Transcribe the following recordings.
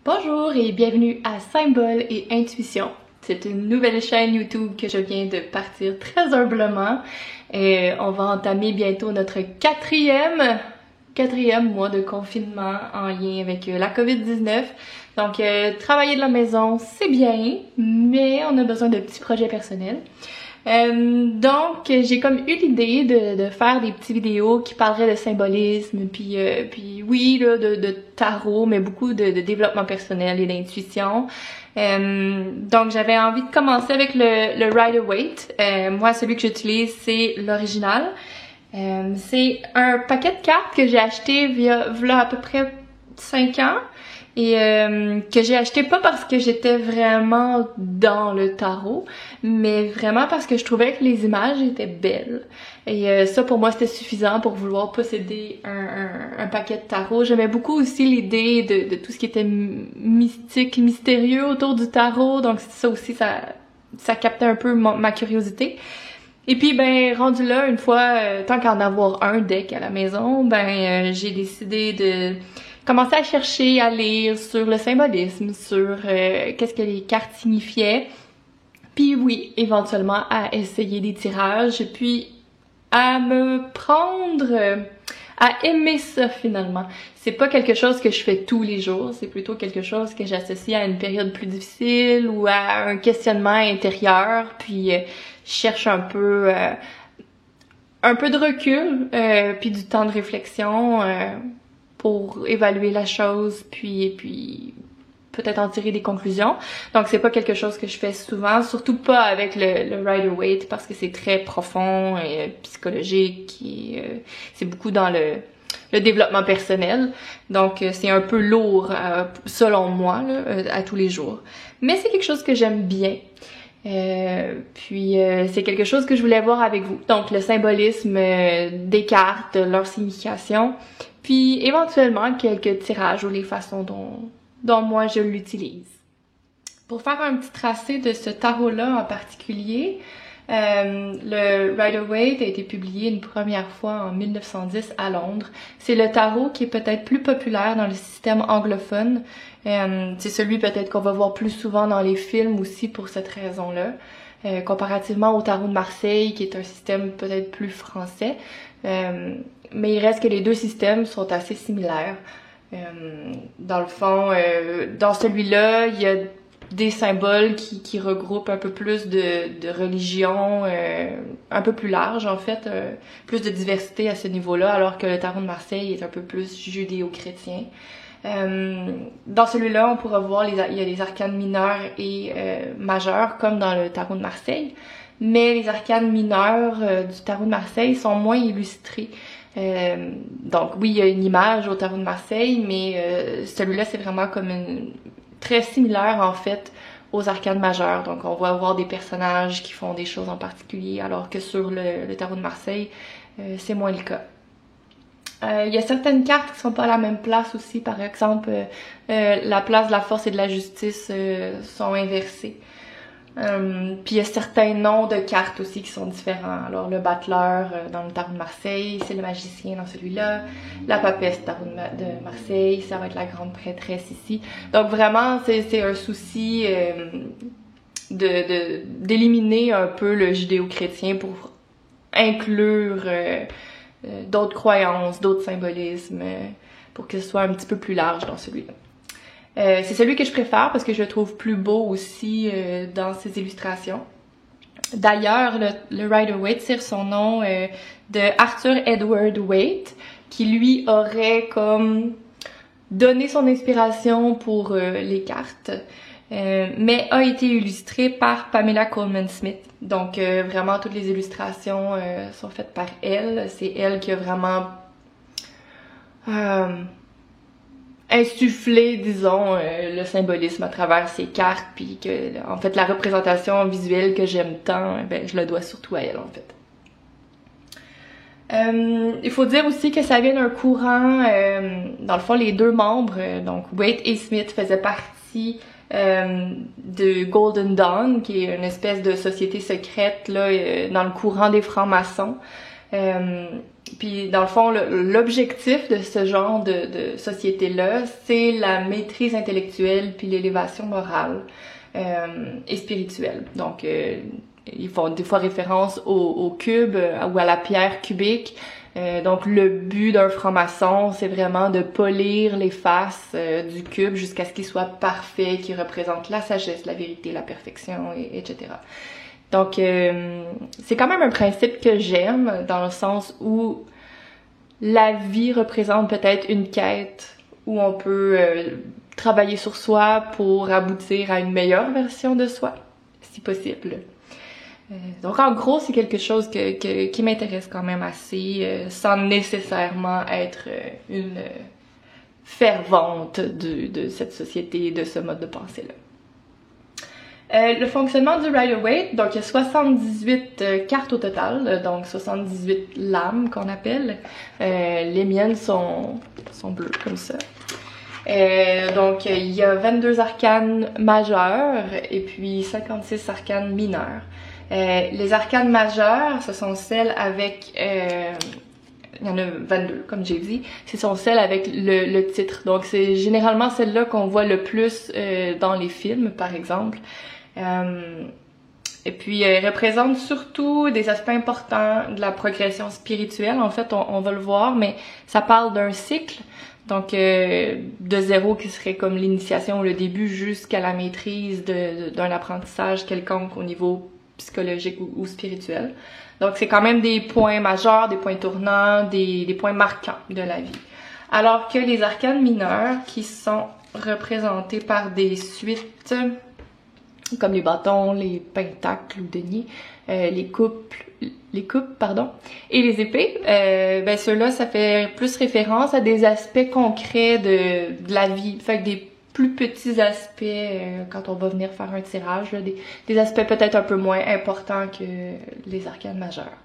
Bonjour et bienvenue à Symbole et Intuition. C'est une nouvelle chaîne YouTube que je viens de partir très humblement. Et on va entamer bientôt notre quatrième mois de confinement en lien avec la COVID-19. Donc, travailler de la maison, c'est bien, mais on a besoin de petits projets personnels. Donc j'ai comme eu l'idée de faire des petites vidéos qui parleraient de symbolisme, puis oui là, de tarot, mais beaucoup de développement personnel et d'intuition. Donc j'avais envie de commencer avec le Rider-Waite. Moi celui que j'utilise c'est l'original. C'est un paquet de cartes que j'ai acheté v'là à peu près 5 ans. Et que j'ai acheté pas parce que j'étais vraiment dans le tarot, mais vraiment parce que je trouvais que les images étaient belles. Et ça pour moi c'était suffisant pour vouloir posséder un paquet de tarot. J'aimais beaucoup aussi l'idée de tout ce qui était mystique, mystérieux autour du tarot, donc ça aussi ça captait un peu ma curiosité. Et puis ben rendu là, une fois, tant qu'en avoir un deck à la maison, j'ai décidé de commencer à chercher, à lire sur le symbolisme, sur qu'est-ce que les cartes signifiaient. Puis oui, éventuellement à essayer des tirages, puis à me prendre, à aimer ça finalement. C'est pas quelque chose que je fais tous les jours, c'est plutôt quelque chose que j'associe à une période plus difficile ou à un questionnement intérieur, puis je cherche un peu de recul, puis du temps de réflexion pour évaluer la chose, puis peut-être en tirer des conclusions. Donc c'est pas quelque chose que je fais souvent, surtout pas avec le Rider-Waite parce que c'est très profond et psychologique et c'est beaucoup dans le développement personnel. Donc c'est un peu lourd selon moi là, à tous les jours. Mais c'est quelque chose que j'aime bien. C'est quelque chose que je voulais voir avec vous. Donc le symbolisme des cartes, leur signification, puis éventuellement quelques tirages ou les façons dont moi je l'utilise. Pour faire un petit tracé de ce tarot-là en particulier, le Rider-Waite a été publié une première fois en 1910 à Londres. C'est le tarot qui est peut-être plus populaire dans le système anglophone. C'est celui peut-être qu'on va voir plus souvent dans les films aussi pour cette raison-là. Comparativement au tarot de Marseille, qui est un système peut-être plus français. Mais il reste que les deux systèmes sont assez similaires. Dans le fond, dans celui-là, il y a des symboles qui regroupent un peu plus de religion, un peu plus large en fait, plus de diversité à ce niveau-là, alors que le tarot de Marseille est un peu plus judéo-chrétien. Dans celui-là, on pourra voir il y a des arcanes mineurs et majeurs comme dans le tarot de Marseille, mais les arcanes mineurs du tarot de Marseille sont moins illustrés. Donc oui, il y a une image au tarot de Marseille, mais celui-là c'est vraiment comme très similaire en fait aux arcanes majeures. Donc on va avoir des personnages qui font des choses en particulier, alors que sur le tarot de Marseille, c'est moins le cas. Il y a certaines cartes qui sont pas à la même place aussi, par exemple la place de la force et de la justice sont inversées. Puis il y a certains noms de cartes aussi qui sont différents. Alors le battleur dans le tarot de Marseille, c'est le magicien dans celui-là. La papesse tarot de Marseille, ça va être la grande prêtresse ici. Donc vraiment c'est un souci d'éliminer un peu le judéo-chrétien pour inclure d'autres croyances, d'autres symbolismes, pour que ce soit un petit peu plus large dans celui-là. C'est celui que je préfère parce que je le trouve plus beau aussi dans ses illustrations. D'ailleurs, le Rider-Waite tire son nom de Arthur Edward Waite, qui lui aurait comme donné son inspiration pour les cartes, mais a été illustré par Pamela Colman Smith. Donc vraiment toutes les illustrations sont faites par elle. C'est elle qui a vraiment insuffler, disons, le symbolisme à travers ces cartes, puis que, en fait, la représentation visuelle que j'aime tant, je le dois surtout à elle, en fait. Il faut dire aussi que ça vient d'un courant, dans le fond, les deux membres, donc Waite et Smith faisaient partie de Golden Dawn, qui est une espèce de société secrète là, dans le courant des francs-maçons. Puis dans le fond, l'objectif de ce genre de société-là, c'est la maîtrise intellectuelle puis l'élévation morale et spirituelle. Donc ils font des fois référence au cube ou à la pierre cubique. Donc le but d'un franc-maçon, c'est vraiment de polir les faces du cube jusqu'à ce qu'il soit parfait, qu'il représente la sagesse, la vérité, la perfection, etc. Donc c'est quand même un principe que j'aime, dans le sens où la vie représente peut-être une quête où on peut travailler sur soi pour aboutir à une meilleure version de soi, si possible. Donc en gros, c'est quelque chose qui m'intéresse quand même assez, sans nécessairement être une fervente de cette société, de ce mode de pensée-là. Le fonctionnement du Rider-Waite, donc il y a 78 cartes au total, donc 78 lames qu'on appelle. Les miennes sont bleues comme ça. Donc il y a 22 arcanes majeurs et puis 56 arcanes mineurs. Les arcanes majeures, ce sont celles avec... il y en a 22, comme j'ai dit. Ce sont celles avec le titre. Donc c'est généralement celles-là qu'on voit le plus dans les films, par exemple. Et puis elle représente surtout des aspects importants de la progression spirituelle. En fait, on va le voir, mais ça parle d'un cycle. Donc de zéro qui serait comme l'initiation ou le début jusqu'à la maîtrise d'un apprentissage quelconque au niveau psychologique ou spirituel. Donc c'est quand même des points majeurs, des points tournants, des points marquants de la vie. Alors que les arcanes mineurs qui sont représentés par des suites comme les bâtons, les pentacles ou deniers, les coupes, et les épées, ben ceux-là, ça fait plus référence à des aspects concrets de la vie, fait que des plus petits aspects quand on va venir faire un tirage, là, des aspects peut-être un peu moins importants que les arcanes majeures.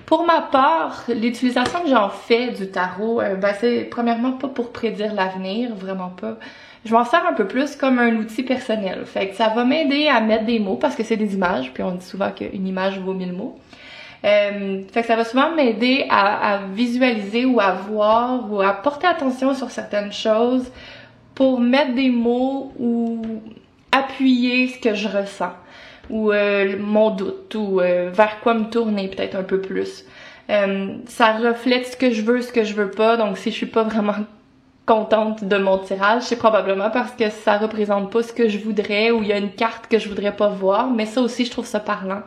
Pour ma part, l'utilisation que j'en fais du tarot, ben c'est premièrement pas pour prédire l'avenir, vraiment pas. Je m'en sers un peu plus comme un outil personnel. Fait que ça va m'aider à mettre des mots parce que c'est des images, puis on dit souvent qu'une image vaut 1000 mots. Fait que ça va souvent m'aider à visualiser ou à voir ou à porter attention sur certaines choses pour mettre des mots ou appuyer ce que je ressens ou mon doute ou vers quoi me tourner peut-être un peu plus. Ça reflète ce que je veux pas, donc si je suis pas vraiment contente de mon tirage, c'est probablement parce que ça représente pas ce que je voudrais ou il y a une carte que je voudrais pas voir, mais ça aussi je trouve ça parlant.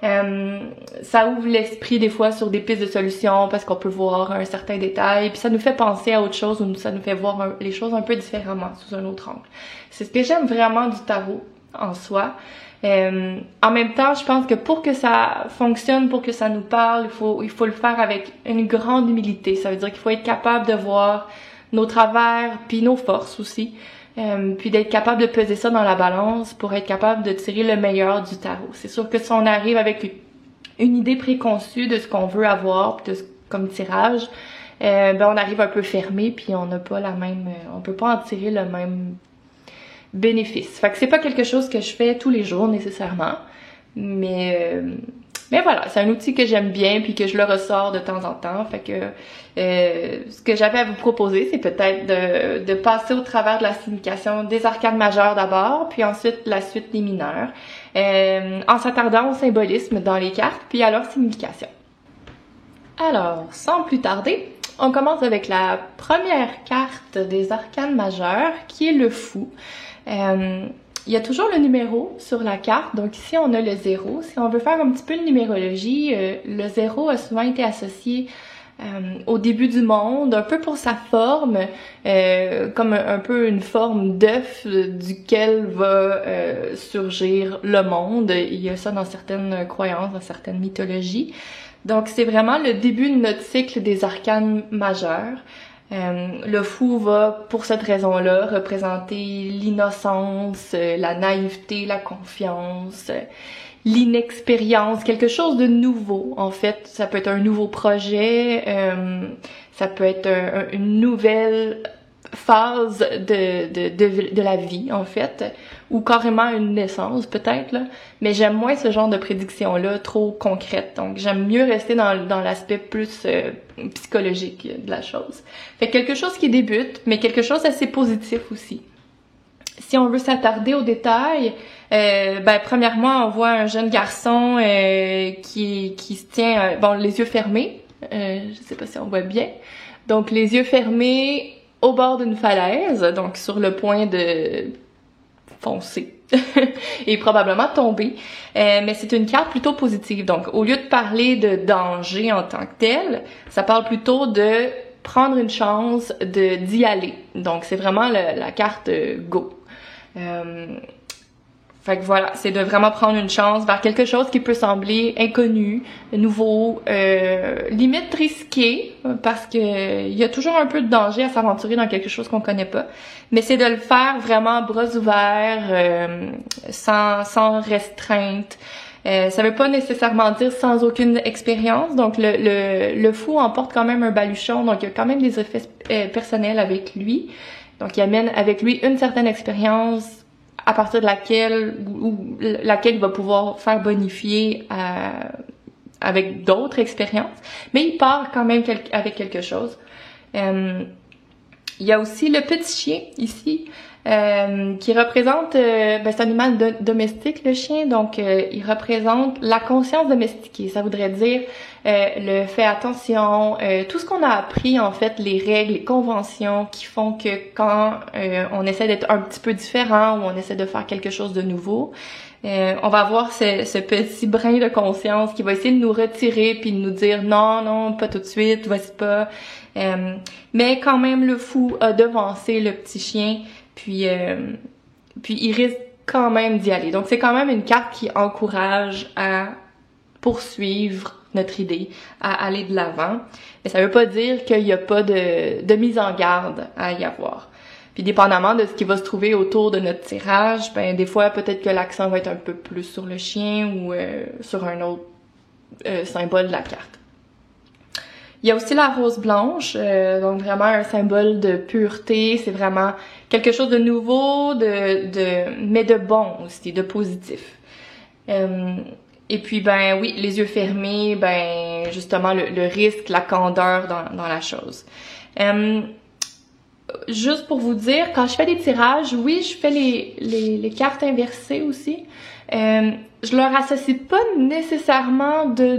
Ça ouvre l'esprit des fois sur des pistes de solutions parce qu'on peut voir un certain détail, puis ça nous fait penser à autre chose ou ça nous fait voir les choses un peu différemment, sous un autre angle. C'est ce que j'aime vraiment du tarot en soi. En même temps, je pense que pour que ça fonctionne, pour que ça nous parle, il faut le faire avec une grande humilité. Ça veut dire qu'il faut être capable de voir nos travers, puis nos forces aussi, puis d'être capable de peser ça dans la balance pour être capable de tirer le meilleur du tarot. C'est sûr que si on arrive avec une idée préconçue de ce qu'on veut avoir comme tirage, ben on arrive un peu fermé, puis on n'a pas on peut pas en tirer le même bénéfice. Fait que c'est pas quelque chose que je fais tous les jours nécessairement, mais voilà, c'est un outil que j'aime bien puis que je le ressors de temps en temps. Fait que ce que j'avais à vous proposer, c'est peut-être de passer au travers de la signification des arcanes majeures d'abord, puis ensuite la suite des mineurs, en s'attardant au symbolisme dans les cartes, puis à leur signification. Alors, sans plus tarder, on commence avec la première carte des arcanes majeures, qui est le fou. Il y a toujours le numéro sur la carte, donc ici on a le 0. Si on veut faire un petit peu de numérologie, le 0 a souvent été associé au début du monde, un peu pour sa forme, comme un peu une forme d'œuf duquel va surgir le monde. Il y a ça dans certaines croyances, dans certaines mythologies. Donc c'est vraiment le début de notre cycle des arcanes majeures. Le fou va, pour cette raison-là, représenter l'innocence, la naïveté, la confiance, l'inexpérience, quelque chose de nouveau. En fait, ça peut être un nouveau projet, ça peut être une nouvelle phase de la vie, en fait, ou carrément une naissance, peut-être, là. Mais j'aime moins ce genre de prédiction-là, trop concrète. Donc, j'aime mieux rester dans l'aspect plus psychologique de la chose. Fait que quelque chose qui débute, mais quelque chose d'assez positif aussi. Si on veut s'attarder aux détails, premièrement, on voit un jeune garçon qui se tient, les yeux fermés. Je sais pas si on voit bien. Donc, les yeux fermés au bord d'une falaise, donc sur le point de foncer et probablement tomber. Mais c'est une carte plutôt positive. Donc, au lieu de parler de danger en tant que tel, ça parle plutôt de prendre une chance d'y aller. Donc, c'est vraiment la carte Go. Fait que voilà, c'est de vraiment prendre une chance vers quelque chose qui peut sembler inconnu, nouveau, limite risqué, parce que il y a toujours un peu de danger à s'aventurer dans quelque chose qu'on connaît pas. Mais c'est de le faire vraiment bras ouverts, sans restreinte. Ça veut pas nécessairement dire sans aucune expérience. Donc le fou emporte quand même un baluchon, donc il y a quand même des effets personnels avec lui. Donc il amène avec lui une certaine expérience à partir de laquelle il va pouvoir faire bonifier avec d'autres expériences, mais il part quand même avec quelque chose. Il y a aussi le petit chien ici, qui représente, c'est un animal domestique, le chien, donc il représente la conscience domestiquée. Ça voudrait dire le fait attention, tout ce qu'on a appris, en fait, les règles, les conventions qui font que quand on essaie d'être un petit peu différent ou on essaie de faire quelque chose de nouveau, on va avoir ce petit brin de conscience qui va essayer de nous retirer puis de nous dire non, pas tout de suite, vas-y pas. Mais quand même, le fou a devancé le petit chien, puis il risque quand même d'y aller. Donc c'est quand même une carte qui encourage à poursuivre notre idée, à aller de l'avant. Mais ça veut pas dire qu'il y a pas de mise en garde à y avoir. Puis dépendamment de ce qui va se trouver autour de notre tirage, des fois peut-être que l'accent va être un peu plus sur le chien ou sur un autre symbole de la carte. Il y a aussi la rose blanche, donc vraiment un symbole de pureté. C'est vraiment quelque chose de nouveau, mais de bon aussi, de positif. Et puis oui, les yeux fermés, justement le risque, la candeur dans la chose. Juste pour vous dire, quand je fais des tirages, oui, je fais les cartes inversées aussi. Je leur associe pas nécessairement de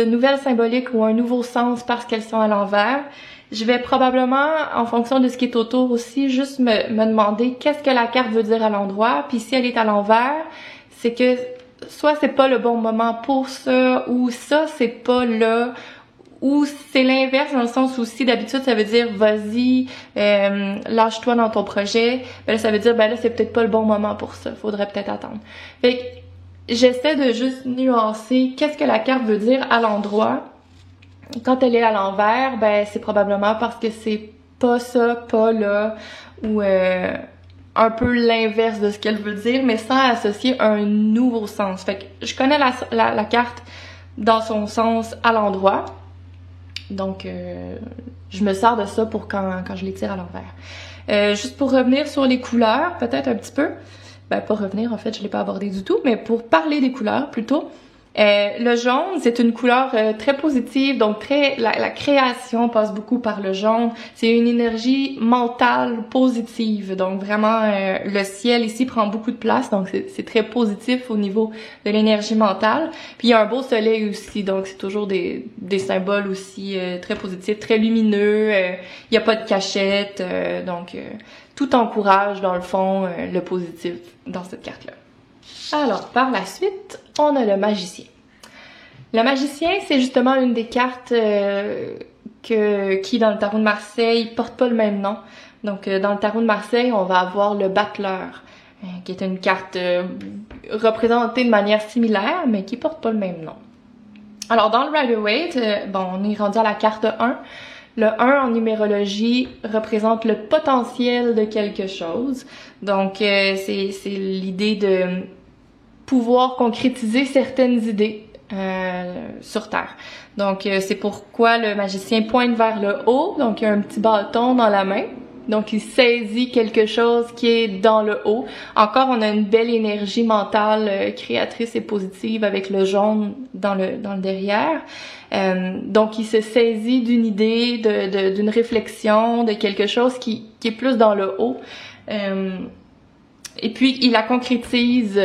nouvelles symboliques ou un nouveau sens parce qu'elles sont à l'envers. Je vais probablement, en fonction de ce qui est autour aussi, juste me demander qu'est-ce que la carte veut dire à l'endroit. Puis si elle est à l'envers, c'est que soit c'est pas le bon moment pour ça, ou ça c'est pas là, ou c'est l'inverse dans le sens où si d'habitude ça veut dire vas-y, lâche-toi dans ton projet, là ça veut dire là c'est peut-être pas le bon moment pour ça, faudrait peut-être attendre. Fait que j'essaie de juste nuancer qu'est-ce que la carte veut dire à l'endroit. Quand elle est à l'envers, c'est probablement parce que c'est pas ça, pas là, ou un peu l'inverse de ce qu'elle veut dire, mais sans associer un nouveau sens. Fait que je connais la carte dans son sens à l'endroit. Donc, je me sers de ça pour quand je les tire à l'envers. Juste pour revenir sur les couleurs, peut-être un petit peu. Pas revenir, en fait, je l'ai pas abordé du tout, mais pour parler des couleurs, plutôt. Le jaune, c'est une couleur très positive, donc la création passe beaucoup par le jaune. C'est une énergie mentale positive, donc vraiment le ciel ici prend beaucoup de place, donc c'est très positif au niveau de l'énergie mentale. Puis il y a un beau soleil aussi, donc c'est toujours des symboles aussi très positifs, très lumineux. Il n'y a pas de cachette, donc tout encourage dans le fond le positif dans cette carte-là. Alors, par la suite, on a le magicien. Le magicien, c'est justement une des cartes qui, dans le tarot de Marseille, porte pas le même nom. Donc, dans le tarot de Marseille, on va avoir le battleur, qui est une carte représentée de manière similaire, mais qui porte pas le même nom. Alors, dans le Rider-Waite, on est rendu à la carte 1. Le 1 en numérologie représente le potentiel de quelque chose. Donc, c'est l'idée de pouvoir concrétiser certaines idées sur Terre. Donc, c'est pourquoi le magicien pointe vers le haut. Donc, il y a un petit bâton dans la main. Donc, il saisit quelque chose qui est dans le haut. Encore, on a une belle énergie mentale créatrice et positive avec le jaune dans le derrière. Donc, il se saisit d'une idée, d'une réflexion, de quelque chose qui est plus dans le haut. Et puis, il la concrétise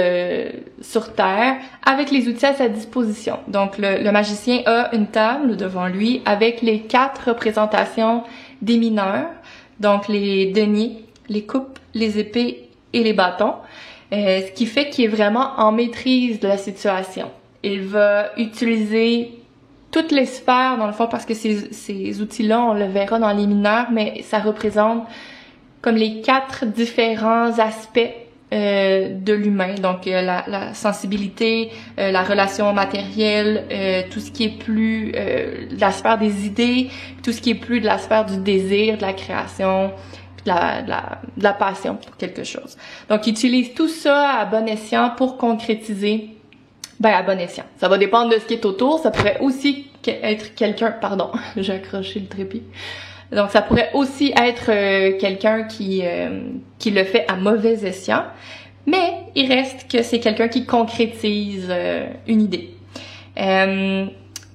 sur Terre avec les outils à sa disposition. Donc, le magicien a une table devant lui avec les 4 représentations des mineurs. Donc, les deniers, les coupes, les épées et les bâtons. Ce qui fait qu'il est vraiment en maîtrise de la situation. Il va utiliser toutes les sphères, dans le fond, parce que ces outils-là, on le verra dans les mineurs, mais ça représente comme les 4 différents aspects de l'humain. Donc, la sensibilité, la relation matérielle, tout ce qui est plus de la sphère des idées, tout ce qui est plus de la sphère du désir, de la création, de la passion pour quelque chose. Donc, il utilise tout ça à bon escient pour concrétiser. Ben, à bon escient. Ça va dépendre de ce qui est autour. Ça pourrait aussi être quelqu'un... Pardon, j'ai accroché le trépied. Donc, ça pourrait aussi être quelqu'un qui le fait à mauvais escient, mais il reste que c'est quelqu'un qui concrétise une idée.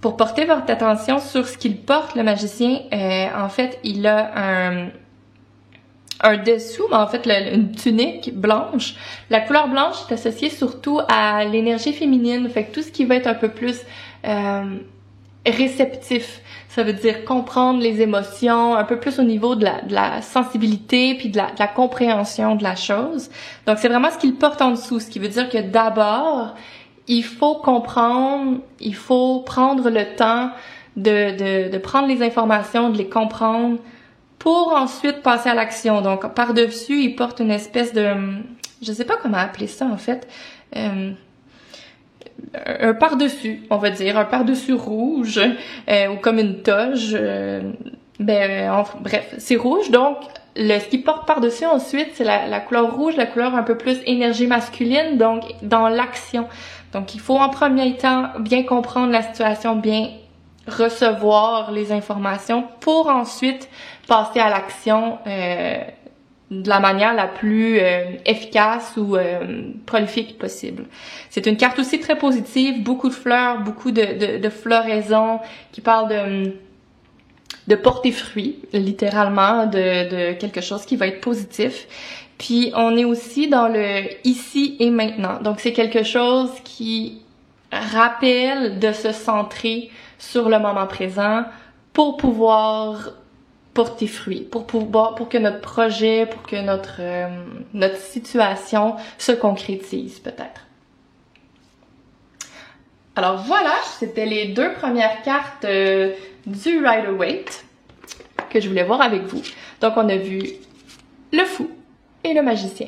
Pour porter votre attention sur ce qu'il porte, le magicien, en fait, il a un dessous, mais en fait, une tunique blanche. La couleur blanche est associée surtout à l'énergie féminine, fait que tout ce qui va être un peu plus réceptif. Ça veut dire comprendre les émotions, un peu plus au niveau de la sensibilité puis de la compréhension de la chose. Donc, c'est vraiment ce qu'il porte en dessous, ce qui veut dire que d'abord, il faut comprendre, il faut prendre le temps de prendre les informations, de les comprendre pour ensuite passer à l'action. Donc, par-dessus, il porte une espèce de... Je sais pas comment appeler ça, en fait. Un par-dessus, on va dire, un par-dessus rouge, ou comme une toge. Bref, c'est rouge, donc ce qu'il porte par-dessus ensuite, c'est la couleur rouge, la couleur un peu plus énergie masculine, donc dans l'action. Donc il faut en premier temps bien comprendre la situation, bien recevoir les informations pour ensuite passer à l'action de la manière la plus efficace ou prolifique possible. C'est une carte aussi très positive, beaucoup de fleurs, beaucoup de floraison qui parle de porter fruit, littéralement, de quelque chose qui va être positif. Puis on est aussi dans le ici et maintenant. Donc c'est quelque chose qui rappelle de se centrer sur le moment présent pour pouvoir porter fruit, pour que notre projet, pour que notre situation se concrétise peut-être. Alors voilà, c'était les 2 premières cartes du Rider-Waite que je voulais voir avec vous. Donc on a vu le fou et le magicien.